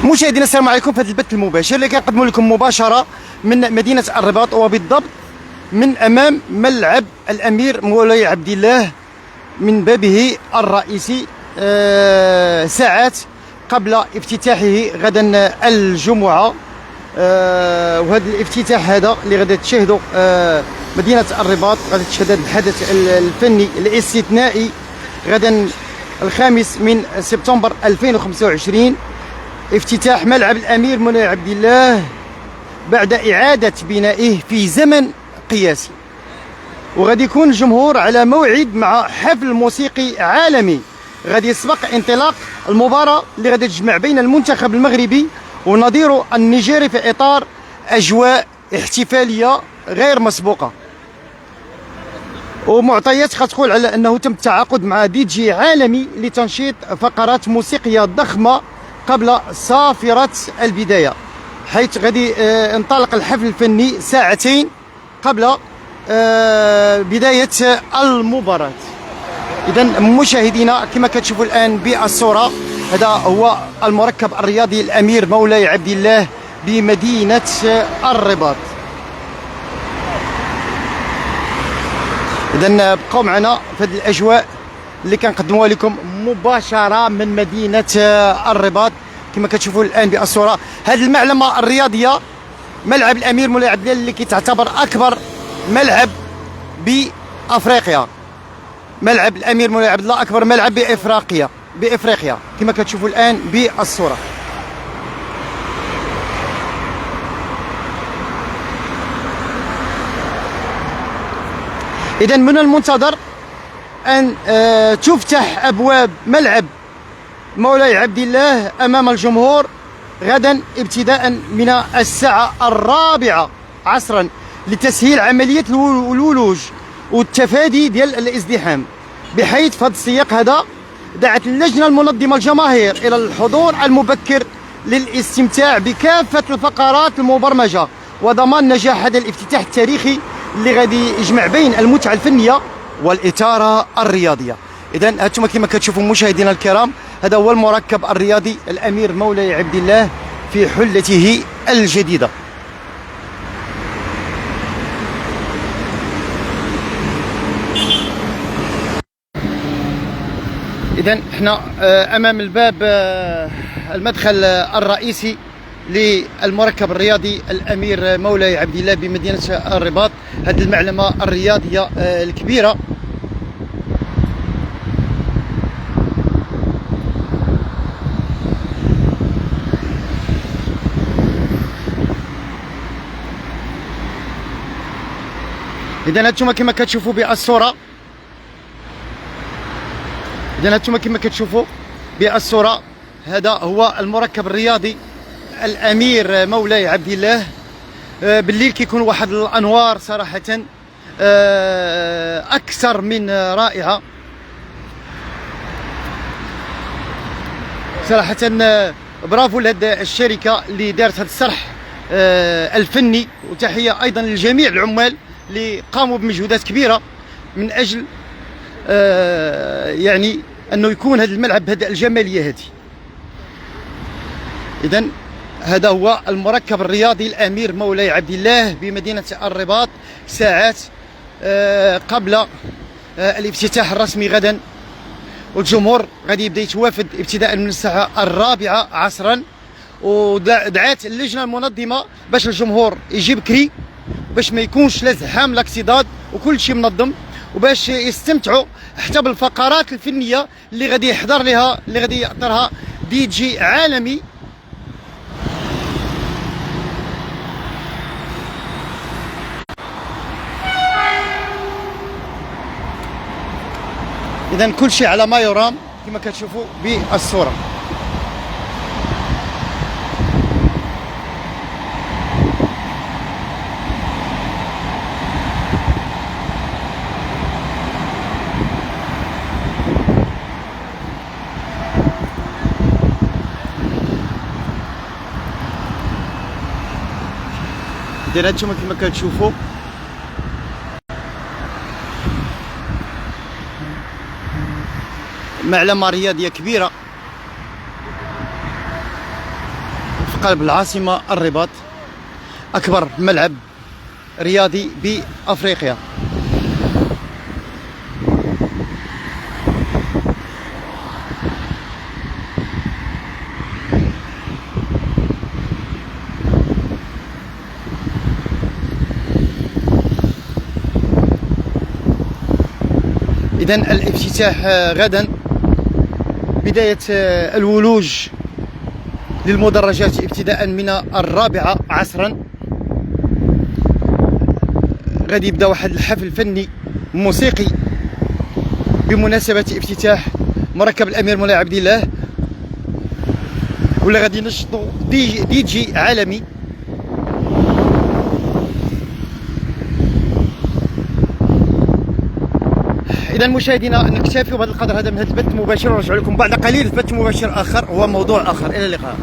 مشاهدينا السلام عليكم في هذا البث المباشر اللي كنقدموا لكم مباشره من مدينه الرباط، وبالضبط من امام ملعب الامير مولاي عبد الله من بابه الرئيسي ساعات قبل افتتاحه غدا الجمعه. وهذا الافتتاح هذا اللي غادي تشاهدوا مدينه الرباط غادي تشهد هذا الحدث الفني الاستثنائي غدا الخامس من سبتمبر 2025، افتتاح ملعب الامير مولاي عبد الله بعد اعاده بنائه في زمن قياسي. وغادي يكون الجمهور على موعد مع حفل موسيقي عالمي غادي يسبق انطلاق المباراه اللي غادي تجمع بين المنتخب المغربي ونظيره النيجيري في اطار اجواء احتفاليه غير مسبوقه. ومعطيات كتقول على انه تم التعاقد مع دي جي عالمي لتنشيط فقرات موسيقيه ضخمه قبل صافره البدايه، حيث غادي انطلق الحفل الفني ساعتين قبل بدايه المباراه. اذا مشاهدينا كما كتشوفوا الان بالصوره، هذا هو المركب الرياضي الامير مولاي عبد الله بمدينه الرباط. اذا بقوا معنا في هذه الاجواء اللي كنقدموها لكم مباشره من مدينه الرباط كما كتشوفوا الان بالصوره. هذه المعلمه الرياضيه ملعب الامير مولاي عبد الله اللي كيتعتبر اكبر ملعب بافريقيا. ملعب الامير مولاي عبد الله اكبر ملعب بافريقيا كما كتشوفوا الان بالصوره. اذا من المنتظر ان تفتح ابواب ملعب مولاي عبد الله امام الجمهور غدا ابتداء من الساعه 4 عصرا لتسهيل عمليه الولوج والتفادي ديال الازدحام. بحيث في هذا السياق هذا دعت اللجنه المنظمه الجماهير الى الحضور المبكر للاستمتاع بكافه الفقرات المبرمجه وضمان نجاح هذا الافتتاح التاريخي اللي غادي يجمع بين المتعه الفنيه والاثاره الرياضيه. اذا هانتوما كما كتشوفوا مشاهدينا الكرام، هذا هو المركب الرياضي الامير مولاي عبد الله في حلته الجديده. اذا احنا امام الباب المدخل الرئيسي للمركب الرياضي الامير مولاي عبد الله بمدينه الرباط، هذه المعلمه الرياضيه الكبيره. اذا هانتوما كما كتشوفوا بالصوره، هذا هو المركب الرياضي الامير مولاي عبد الله. بالليل كيكون واحد الانوار صراحه اكثر من رائعه صراحه. برافو لهاد الشركه اللي دارت هذا الصرح الفني، وتحيه ايضا لجميع العمال اللي قاموا بمجهودات كبيره من اجل يعني انه يكون هذا الملعب بهذه الجماليه هذه. اذا هذا هو المركب الرياضي الامير مولاي عبد الله بمدينه الرباط ساعات قبل الافتتاح الرسمي غدا، والجمهور غادي يبدا يتوافد ابتداء من الساعه 4 عصرا. ودعات اللجنه المنظمه باش الجمهور يجي بكري باش ما يكونش لا زحام لا اكتضاد وكل شيء منظم، وباش يستمتعوا حتى بالفقرات الفنيه اللي غادي يحضرها دي جي عالمي. اذا كل شيء على ما يرام كما كتشوفوا بالصوره. اذا هانتوما كما كتشوفوا معلمه رياضيه كبيره قلب العاصمة الرباط، أكبر ملعب رياضي بأفريقيا. إذن الافتتاح غدا، بداية الولوج للمدرجات ابتداء من 4 عصرا. غادي يبدا واحد الحفل فني موسيقي بمناسبة افتتاح مركب الأمير مولاي عبد الله، ولا غادي ينشطوا دي جي عالمي. إذا مشاهدينا نكتفي بهذا القدر هذا من هذا البث المباشر، ونرجع لكم بعد قليل في بث مباشر آخر وموضوع آخر. إلى اللقاء.